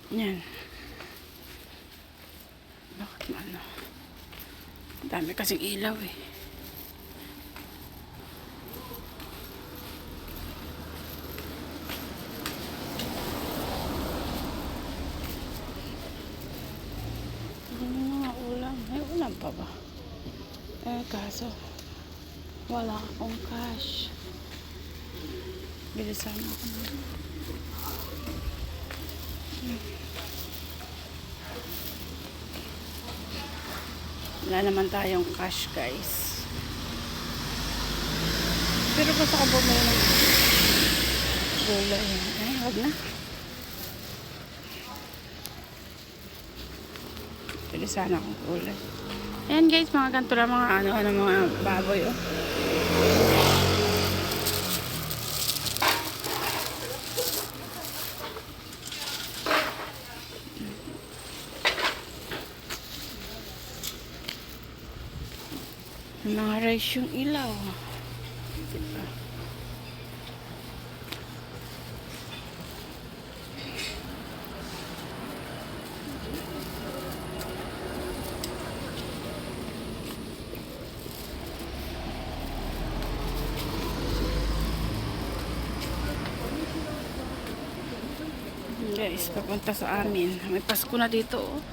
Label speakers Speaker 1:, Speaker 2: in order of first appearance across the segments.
Speaker 1: Yan. Bakit ano? Dami kasing ilaw eh. Ano nga ulam? May ulam pa ba? Kaso wala akong cash. Bilisan ako. Wala naman tayong cash, guys. Pero gusto ko bumili ng gulay. Ay, wag na. Pwede sana akong gulay. Ayan, guys, mga ganito lang mga mga baboy, oh. Mga rice yung ilaw. Diba? Guys, papunta sa amin. May Pasko na dito, oh.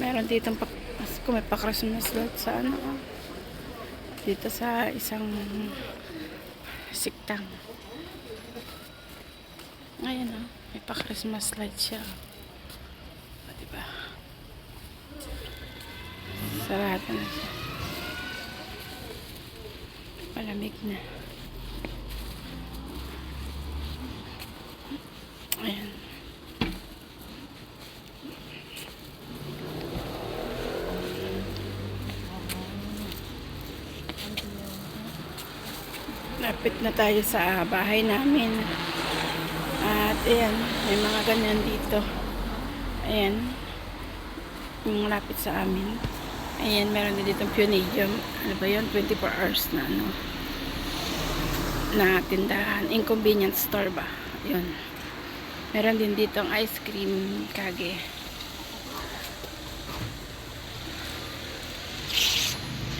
Speaker 1: Meron dito Pasko, may pa-Christmas light sa ano, oh. Dito sa isang siktang. Ngayon, oh, may pa-Christmas light siya. Diba? Sarado na siya. Malamig na. Ayan. Lapit na tayo sa bahay namin. At ayan, may mga ganyan dito. Ayan. Yung lapit sa amin. Ayan, meron din dito Punidium. Ano ba yun? 24 hours na ano. Na tindahan. Inconvenience store ba? Yun. Meron din dito ang ice cream kage.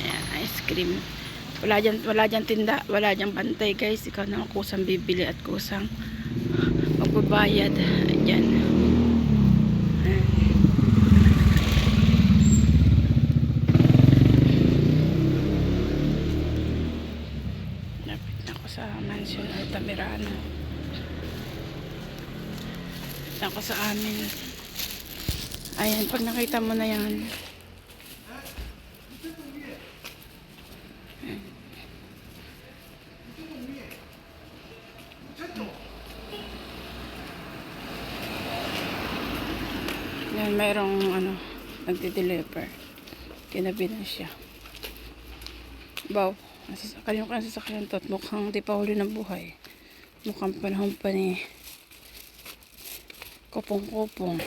Speaker 1: Ayan, ice cream. Wala dyan tinda, wala dyan bantay, guys. Ikaw na kusang bibili at kusang magbabayad. Ayan. Lapit na ako sa Mansion Altamirano. Lapit na ako sa amin. Ayan, pag nakita mo na yan. Yan, mayroong nagde-deliver. Kinabi na siya. Wow, kanino ka nasasakyan to at mukhang di pa huli ng buhay. Mukhang panahon pa ni kopong-kopong.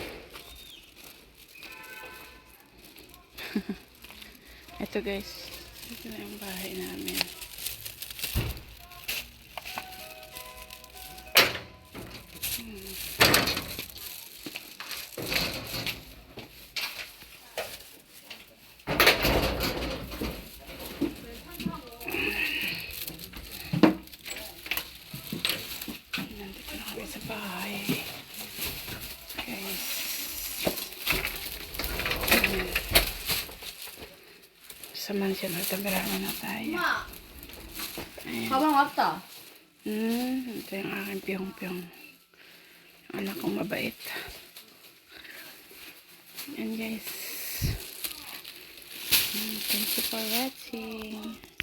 Speaker 1: Ito, guys, ito na yung bahay namin. Nandito na kami sa bahay. Guys. Sa Mansion Altamirano na tayo. Ayan.
Speaker 2: Habang after.
Speaker 1: Ito yung aking piyong-piyong. Yung anak kong mabait. And guys. Thank you for watching.